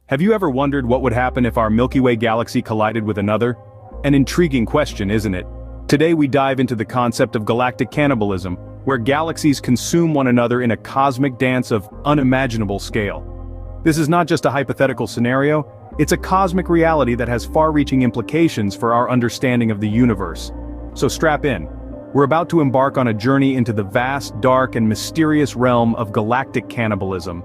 Have you ever wondered what would happen if our Milky Way galaxy collided with another? An intriguing question, isn't it? Today we dive into the concept of galactic cannibalism, where galaxies consume one another in a cosmic dance of unimaginable scale. This is not just a hypothetical scenario, it's a cosmic reality that has far-reaching implications for our understanding of the universe. So strap in. We're about to embark on a journey into the vast, dark, and mysterious realm of galactic cannibalism.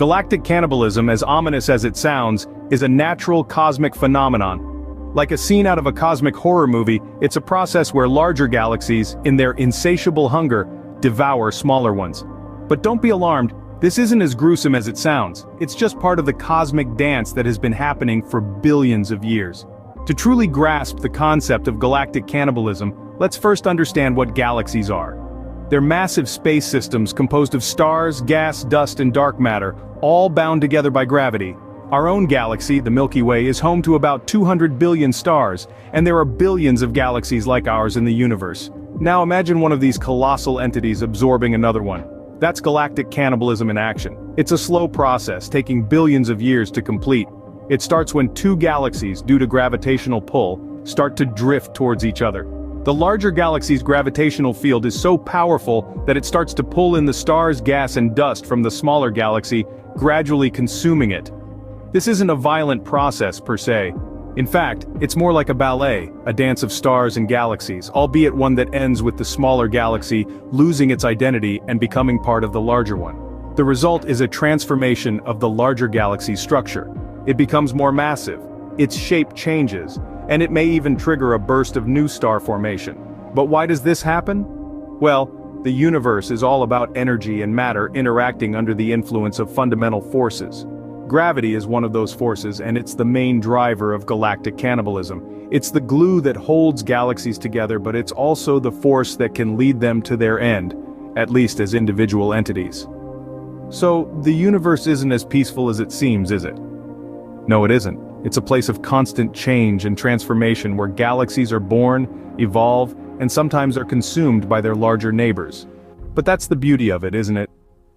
Galactic cannibalism, as ominous as it sounds, is a natural cosmic phenomenon. Like a scene out of a cosmic horror movie, it's a process where larger galaxies, in their insatiable hunger, devour smaller ones. But don't be alarmed, this isn't as gruesome as it sounds. It's just part of the cosmic dance that has been happening for billions of years. To truly grasp the concept of galactic cannibalism, let's first understand what galaxies are. They're massive space systems composed of stars, gas, dust, and dark matter, all bound together by gravity. Our own galaxy, the Milky Way, is home to about 200 billion stars, and there are billions of galaxies like ours in the universe. Now imagine one of these colossal entities absorbing another one. That's galactic cannibalism in action. It's a slow process, taking billions of years to complete. It starts when two galaxies, due to gravitational pull, start to drift towards each other. The larger galaxy's gravitational field is so powerful that it starts to pull in the stars, gas, and dust from the smaller galaxy, gradually consuming it. This isn't a violent process per se. In fact, it's more like a ballet, a dance of stars and galaxies, albeit one that ends with the smaller galaxy losing its identity and becoming part of the larger one. The result is a transformation of the larger galaxy's structure. It becomes more massive, its shape changes, and it may even trigger a burst of new star formation. But why does this happen? Well, the universe is all about energy and matter interacting under the influence of fundamental forces. Gravity is one of those forces, and it's the main driver of galactic cannibalism. It's the glue that holds galaxies together, but it's also the force that can lead them to their end, at least as individual entities. So, the universe isn't as peaceful as it seems, is it? No, it isn't. It's a place of constant change and transformation where galaxies are born, evolve, and sometimes are consumed by their larger neighbors. But that's the beauty of it, isn't it?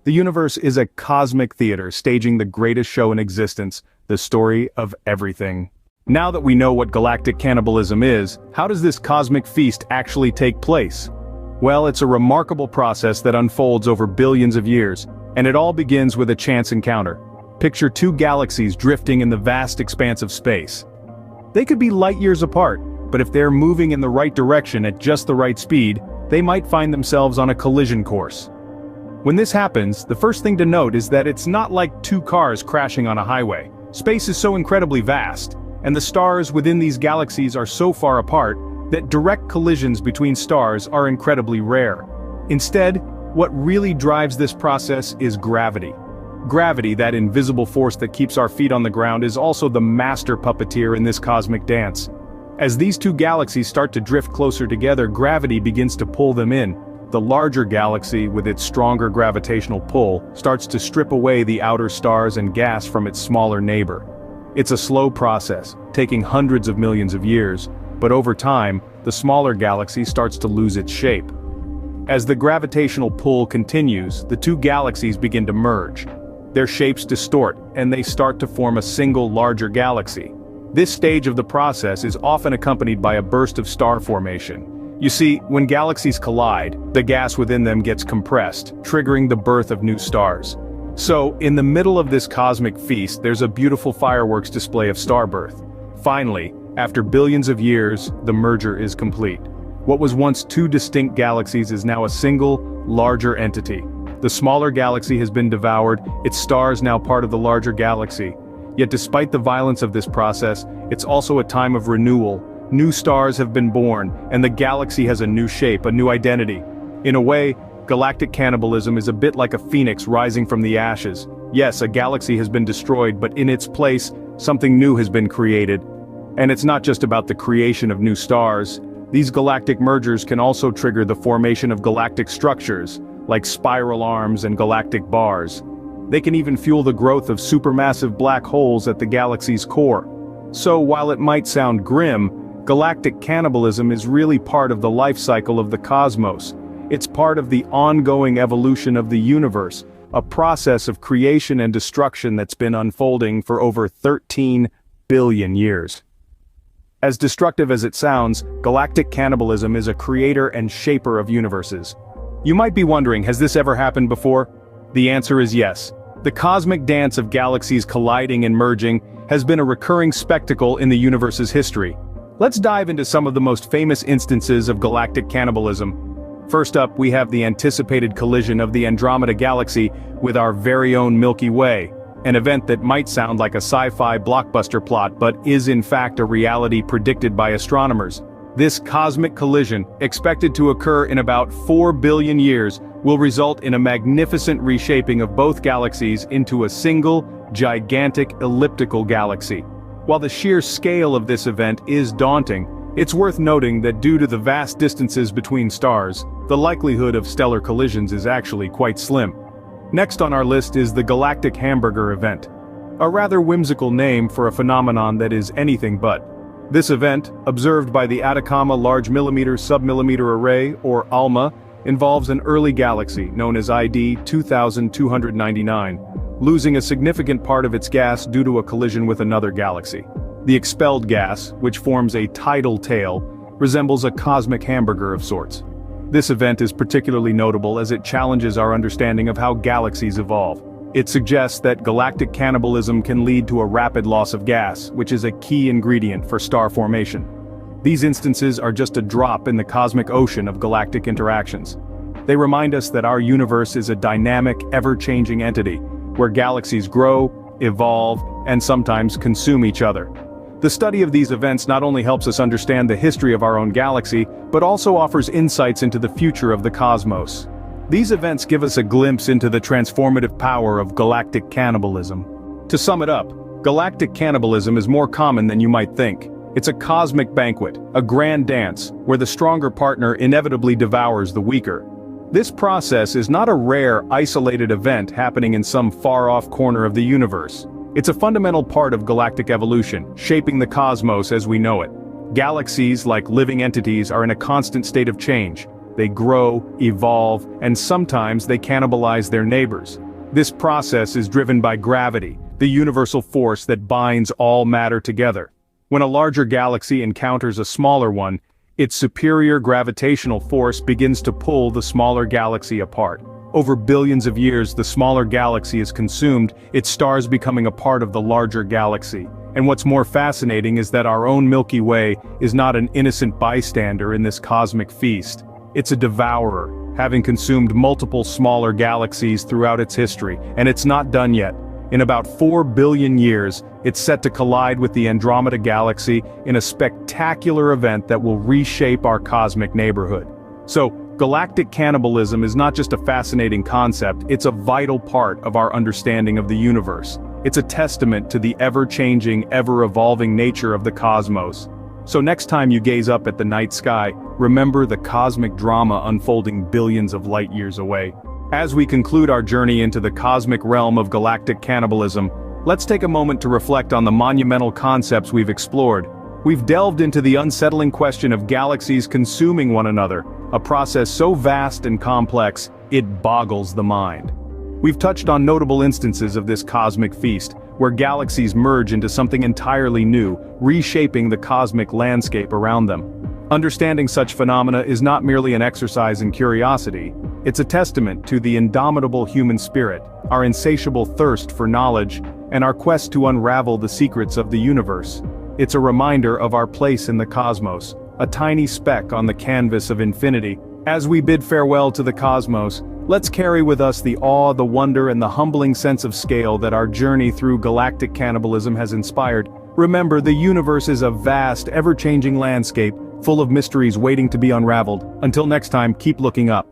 The universe is a cosmic theater staging the greatest show in existence, the story of everything. Now that we know what galactic cannibalism is, how does this cosmic feast actually take place? Well, it's a remarkable process that unfolds over billions of years, and it all begins with a chance encounter. Picture two galaxies drifting in the vast expanse of space. They could be light years apart, but if they're moving in the right direction at just the right speed, they might find themselves on a collision course. When this happens, the first thing to note is that it's not like two cars crashing on a highway. Space is so incredibly vast, and the stars within these galaxies are so far apart, that direct collisions between stars are incredibly rare. Instead, what really drives this process is gravity. Gravity, that invisible force that keeps our feet on the ground, is also the master puppeteer in this cosmic dance. As these two galaxies start to drift closer together, gravity begins to pull them in. The larger galaxy, with its stronger gravitational pull, starts to strip away the outer stars and gas from its smaller neighbor. It's a slow process, taking hundreds of millions of years, but over time, the smaller galaxy starts to lose its shape. As the gravitational pull continues, the two galaxies begin to merge. Their shapes distort, and they start to form a single larger galaxy. This stage of the process is often accompanied by a burst of star formation. You see, when galaxies collide, the gas within them gets compressed, triggering the birth of new stars. So, in the middle of this cosmic feast, there's a beautiful fireworks display of star birth. Finally, after billions of years, the merger is complete. What was once two distinct galaxies is now a single, larger entity. The smaller galaxy has been devoured, its stars now part of the larger galaxy. Yet despite the violence of this process, it's also a time of renewal. New stars have been born, and the galaxy has a new shape, a new identity. In a way, galactic cannibalism is a bit like a phoenix rising from the ashes. Yes, a galaxy has been destroyed, but in its place, something new has been created. And it's not just about the creation of new stars. These galactic mergers can also trigger the formation of galactic structures, like spiral arms and galactic bars. They can even fuel the growth of supermassive black holes at the galaxy's core. So while it might sound grim, galactic cannibalism is really part of the life cycle of the cosmos. It's part of the ongoing evolution of the universe, a process of creation and destruction that's been unfolding for over 13 billion years. As destructive as it sounds, galactic cannibalism is a creator and shaper of universes. You might be wondering, has this ever happened before? The answer is yes. The cosmic dance of galaxies colliding and merging has been a recurring spectacle in the universe's history. Let's dive into some of the most famous instances of galactic cannibalism. First up, we have the anticipated collision of the Andromeda Galaxy with our very own Milky Way, an event that might sound like a sci-fi blockbuster plot but is in fact a reality predicted by astronomers. This cosmic collision, expected to occur in about 4 billion years, will result in a magnificent reshaping of both galaxies into a single, gigantic elliptical galaxy. While the sheer scale of this event is daunting, it's worth noting that due to the vast distances between stars, the likelihood of stellar collisions is actually quite slim. Next on our list is the Galactic Hamburger event, a rather whimsical name for a phenomenon that is anything but. This event, observed by the Atacama Large Millimeter Submillimeter Array, or ALMA, involves an early galaxy known as ID 2299, losing a significant part of its gas due to a collision with another galaxy. The expelled gas, which forms a tidal tail, resembles a cosmic hamburger of sorts. This event is particularly notable as it challenges our understanding of how galaxies evolve. It suggests that galactic cannibalism can lead to a rapid loss of gas, which is a key ingredient for star formation. These instances are just a drop in the cosmic ocean of galactic interactions. They remind us that our universe is a dynamic, ever-changing entity, where galaxies grow, evolve, and sometimes consume each other. The study of these events not only helps us understand the history of our own galaxy, but also offers insights into the future of the cosmos. These events give us a glimpse into the transformative power of galactic cannibalism. To sum it up, galactic cannibalism is more common than you might think. It's a cosmic banquet, a grand dance, where the stronger partner inevitably devours the weaker. This process is not a rare, isolated event happening in some far-off corner of the universe. It's a fundamental part of galactic evolution, shaping the cosmos as we know it. Galaxies, like living entities, are in a constant state of change. They grow, evolve, and sometimes they cannibalize their neighbors. This process is driven by gravity, the universal force that binds all matter together. When a larger galaxy encounters a smaller one, its superior gravitational force begins to pull the smaller galaxy apart. Over billions of years, the smaller galaxy is consumed, its stars becoming a part of the larger galaxy. And what's more fascinating is that our own Milky Way is not an innocent bystander in this cosmic feast. It's a devourer, having consumed multiple smaller galaxies throughout its history, and it's not done yet. In about 4 billion years, it's set to collide with the Andromeda Galaxy in a spectacular event that will reshape our cosmic neighborhood. So, galactic cannibalism is not just a fascinating concept, it's a vital part of our understanding of the universe. It's a testament to the ever-changing, ever-evolving nature of the cosmos. So next time you gaze up at the night sky, remember the cosmic drama unfolding billions of light years away. As we conclude our journey into the cosmic realm of galactic cannibalism, let's take a moment to reflect on the monumental concepts we've explored. We've delved into the unsettling question of galaxies consuming one another, a process so vast and complex, it boggles the mind. We've touched on notable instances of this cosmic feast, where galaxies merge into something entirely new, reshaping the cosmic landscape around them. Understanding such phenomena is not merely an exercise in curiosity, it's a testament to the indomitable human spirit, our insatiable thirst for knowledge, and our quest to unravel the secrets of the universe. It's a reminder of our place in the cosmos, a tiny speck on the canvas of infinity. As we bid farewell to the cosmos, let's carry with us the awe, the wonder, and the humbling sense of scale that our journey through galactic cannibalism has inspired. Remember, the universe is a vast, ever-changing landscape, full of mysteries waiting to be unraveled. Until next time, keep looking up.